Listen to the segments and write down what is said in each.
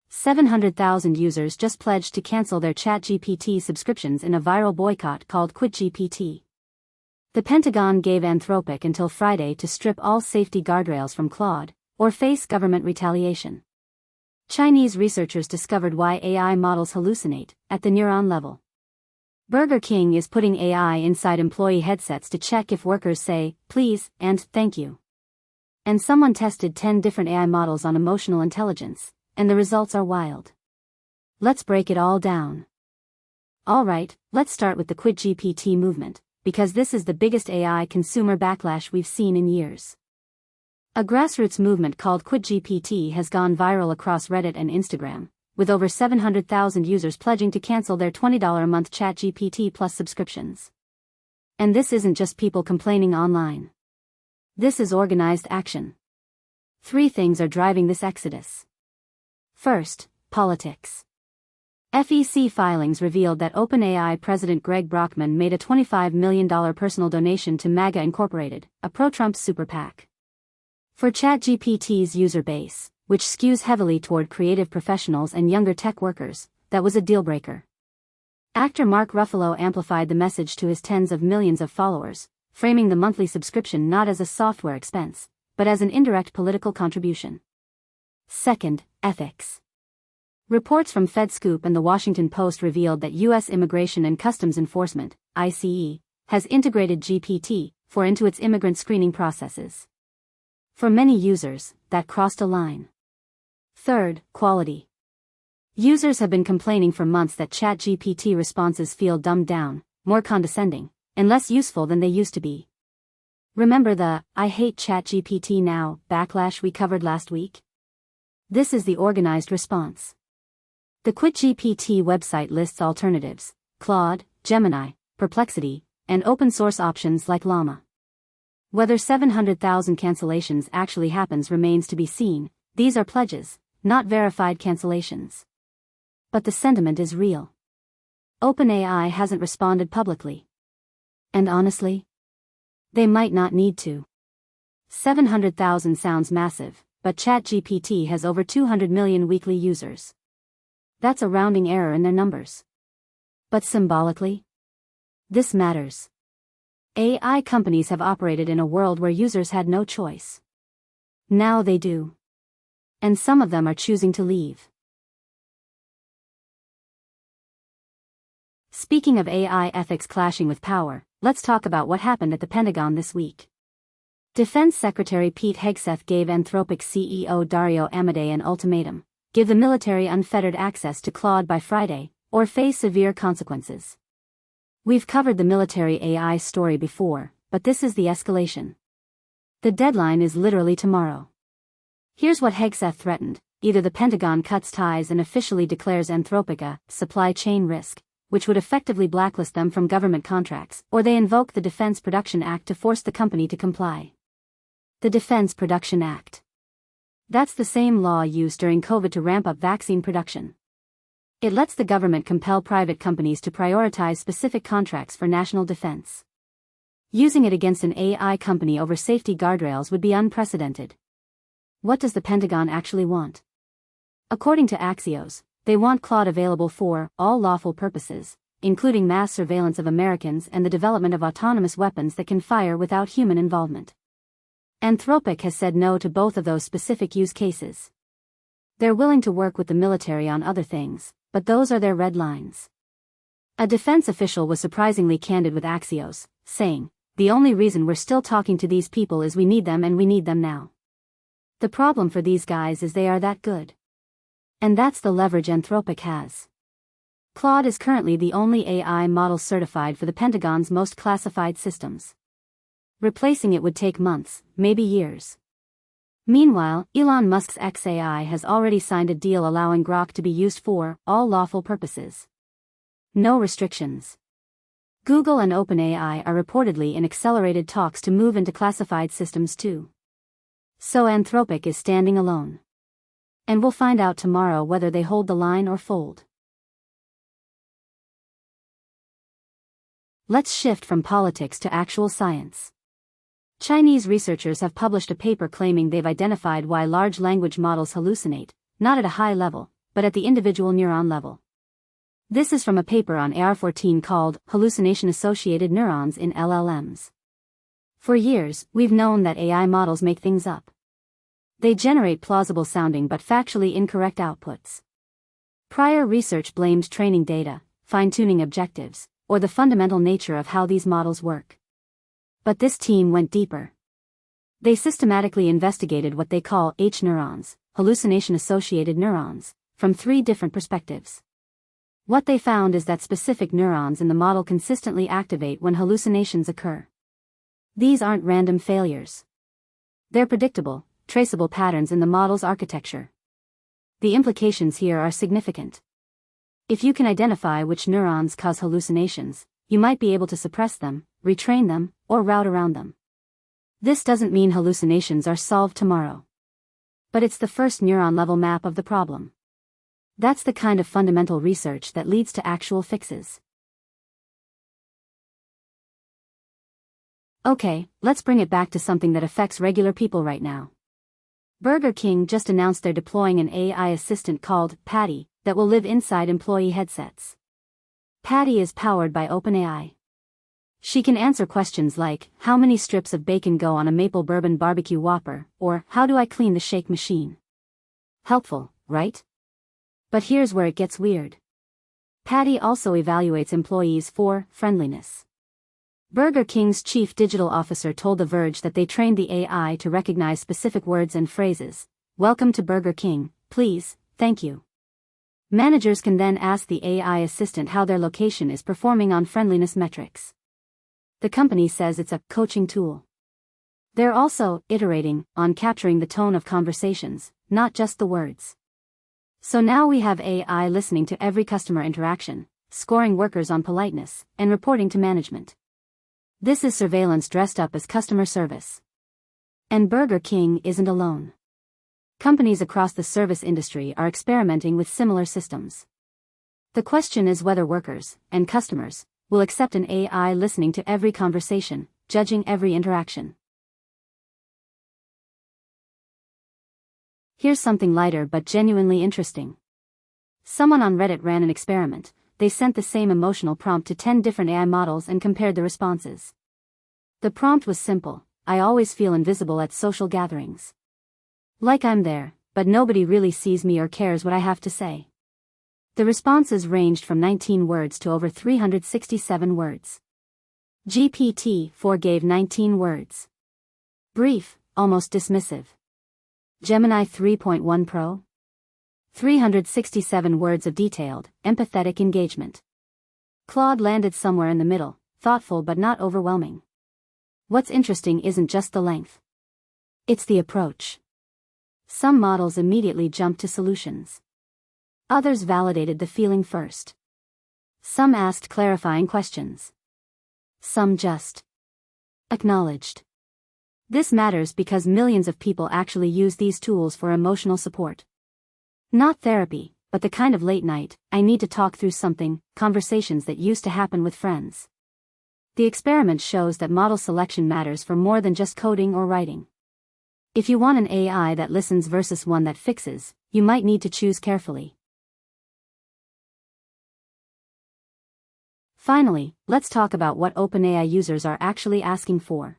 700,000 users just pledged to cancel their ChatGPT subscriptions in a viral boycott called QuitGPT. The Pentagon gave Anthropic until Friday to strip all safety guardrails from Claude, or face government retaliation. Chinese researchers discovered why AI models hallucinate at the neuron level. Burger King is putting AI inside employee headsets to check if workers say, please, and thank you. And someone tested 10 different AI models on emotional intelligence, and the results are wild. Let's break it all down. Alright, let's start with the QuitGPT movement, because this is the biggest AI consumer backlash we've seen in years. A grassroots movement called QuitGPT has gone viral across Reddit and Instagram, with over 700,000 users pledging to cancel their $20 a month ChatGPT Plus subscriptions. And this isn't just people complaining online. This is organized action. 3 things are driving this exodus. First, politics. FEC filings revealed that OpenAI President Greg Brockman made a $25 million personal donation to MAGA Incorporated, a pro-Trump super PAC. For ChatGPT's user base, which skews heavily toward creative professionals and younger tech workers, that was a deal-breaker. Actor Mark Ruffalo amplified the message to his tens of millions of followers, framing the monthly subscription not as a software expense, but as an indirect political contribution. Second, ethics. Reports from FedScoop and the Washington Post revealed that U.S. Immigration and Customs Enforcement, ICE, has integrated GPT-4 into its immigrant screening processes. For many users, that crossed a line. Third, quality. Users have been complaining for months that ChatGPT responses feel dumbed down, more condescending, and less useful than they used to be. Remember the "I hate ChatGPT now" backlash we covered last week? This is the organized response. The QuitGPT website lists alternatives: Claude, Gemini, Perplexity, and open-source options like Llama. Whether 700,000 cancellations actually happens remains to be seen. These are pledges, not verified cancellations. But the sentiment is real. OpenAI hasn't responded publicly. And honestly, they might not need to. 700,000 sounds massive, but ChatGPT has over 200 million weekly users. That's a rounding error in their numbers. But symbolically, this matters. AI companies have operated in a world where users had no choice. Now they do. And some of them are choosing to leave. Speaking of AI ethics clashing with power, let's talk about what happened at the Pentagon this week. Defense Secretary Pete Hegseth gave Anthropic CEO Dario Amodei an ultimatum: give the military unfettered access to Claude by Friday, or face severe consequences. We've covered the military AI story before, but this is the escalation. The deadline is literally tomorrow. Here's what Hegseth threatened: either the Pentagon cuts ties and officially declares Anthropic a supply chain risk, which would effectively blacklist them from government contracts, or they invoke the Defense Production Act to force the company to comply. The Defense Production Act. That's the same law used during COVID to ramp up vaccine production. It lets the government compel private companies to prioritize specific contracts for national defense. Using it against an AI company over safety guardrails would be unprecedented. What does the Pentagon actually want? According to Axios, they want Claude available for all lawful purposes, including mass surveillance of Americans and the development of autonomous weapons that can fire without human involvement. Anthropic has said no to both of those specific use cases. They're willing to work with the military on other things, but those are their red lines. A defense official was surprisingly candid with Axios, saying, "The only reason we're still talking to these people is we need them and we need them now." The problem for these guys is they are that good. And that's the leverage Anthropic has. Claude is currently the only AI model certified for the Pentagon's most classified systems. Replacing it would take months, maybe years. Meanwhile, Elon Musk's xAI has already signed a deal allowing Grok to be used for all lawful purposes. No restrictions. Google and OpenAI are reportedly in accelerated talks to move into classified systems too. So Anthropic is standing alone. And we'll find out tomorrow whether they hold the line or fold. Let's shift from politics to actual science. Chinese researchers have published a paper claiming they've identified why large language models hallucinate, not at a high level, but at the individual neuron level. This is from a paper on AR14 called Hallucination-Associated Neurons in LLMs. For years, we've known that AI models make things up. They generate plausible-sounding but factually incorrect outputs. Prior research blamed training data, fine-tuning objectives, or the fundamental nature of how these models work. But this team went deeper. They systematically investigated what they call H neurons, hallucination-associated neurons, from 3 different perspectives. What they found is that specific neurons in the model consistently activate when hallucinations occur. These aren't random failures. They're predictable, traceable patterns in the model's architecture. The implications here are significant. If you can identify which neurons cause hallucinations, you might be able to suppress them, retrain them, or route around them. This doesn't mean hallucinations are solved tomorrow. But it's the first neuron-level map of the problem. That's the kind of fundamental research that leads to actual fixes. Okay, let's bring it back to something that affects regular people right now. Burger King just announced they're deploying an AI assistant called Patty that will live inside employee headsets. Patty is powered by OpenAI. She can answer questions like, how many strips of bacon go on a maple bourbon barbecue Whopper, or how do I clean the shake machine? Helpful, right? But here's where it gets weird. Patty also evaluates employees for friendliness. Burger King's chief digital officer told The Verge that they trained the AI to recognize specific words and phrases. Welcome to Burger King, please, thank you. Managers can then ask the AI assistant how their location is performing on friendliness metrics. The company says it's a coaching tool. They're also iterating on capturing the tone of conversations, not just the words. So now we have AI listening to every customer interaction, scoring workers on politeness, and reporting to management. This is surveillance dressed up as customer service. And Burger King isn't alone. Companies across the service industry are experimenting with similar systems. The question is whether workers and customers will accept an AI listening to every conversation, judging every interaction. Here's something lighter but genuinely interesting. Someone on Reddit ran an experiment. They sent the same emotional prompt to 10 different AI models and compared the responses. The prompt was simple: I always feel invisible at social gatherings. Like I'm there, but nobody really sees me or cares what I have to say. The responses ranged from 19 words to over 367 words. GPT-4 gave 19 words. Brief, almost dismissive. Gemini 3.1 Pro? 367 words of detailed, empathetic engagement. Claude landed somewhere in the middle, thoughtful but not overwhelming. What's interesting isn't just the length. It's the approach. Some models immediately jumped to solutions. Others validated the feeling first. Some asked clarifying questions. Some just acknowledged. This matters because millions of people actually use these tools for emotional support. Not therapy, but the kind of late night, I need to talk through something, conversations that used to happen with friends. The experiment shows that model selection matters for more than just coding or writing. If you want an AI that listens versus one that fixes, you might need to choose carefully. Finally, let's talk about what OpenAI users are actually asking for.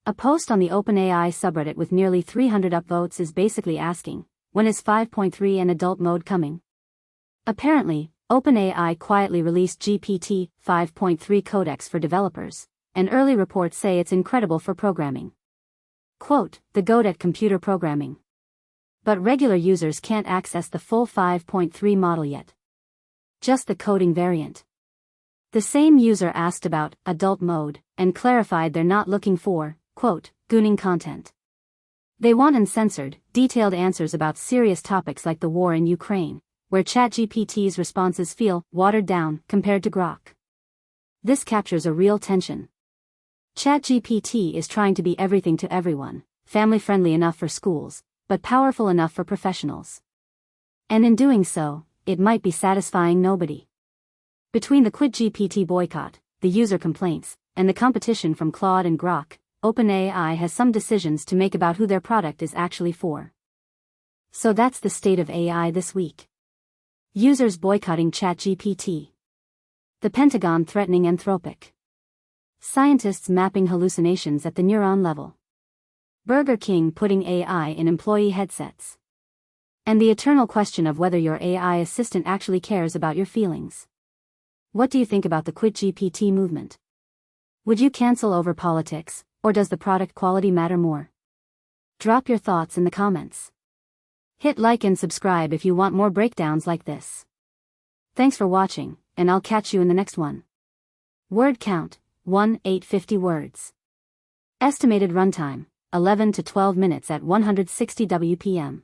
A post on the OpenAI subreddit with nearly 300 upvotes is basically asking, when is 5.3 and adult mode coming? Apparently, OpenAI quietly released GPT 5.3 codecs for developers, and early reports say it's incredible for programming. Quote, the goat at computer programming. But regular users can't access the full 5.3 model yet. Just the coding variant. The same user asked about adult mode, and clarified they're not looking for, quote, gooning content. They want uncensored, detailed answers about serious topics like the war in Ukraine, where ChatGPT's responses feel watered down compared to Grok. This captures a real tension. ChatGPT is trying to be everything to everyone, family-friendly enough for schools, but powerful enough for professionals. And in doing so, it might be satisfying nobody. Between the QuitGPT boycott, the user complaints, and the competition from Claude and Grok, OpenAI has some decisions to make about who their product is actually for. So that's the state of AI this week. Users boycotting ChatGPT. The Pentagon threatening Anthropic. Scientists mapping hallucinations at the neuron level. Burger King putting AI in employee headsets. And the eternal question of whether your AI assistant actually cares about your feelings. What do you think about the QuitGPT movement? Would you cancel over politics, or does the product quality matter more? Drop your thoughts in the comments. Hit like and subscribe if you want more breakdowns like this. Thanks for watching, and I'll catch you in the next one. Word count, 1,850 words. Estimated runtime, 11 to 12 minutes at 160 WPM.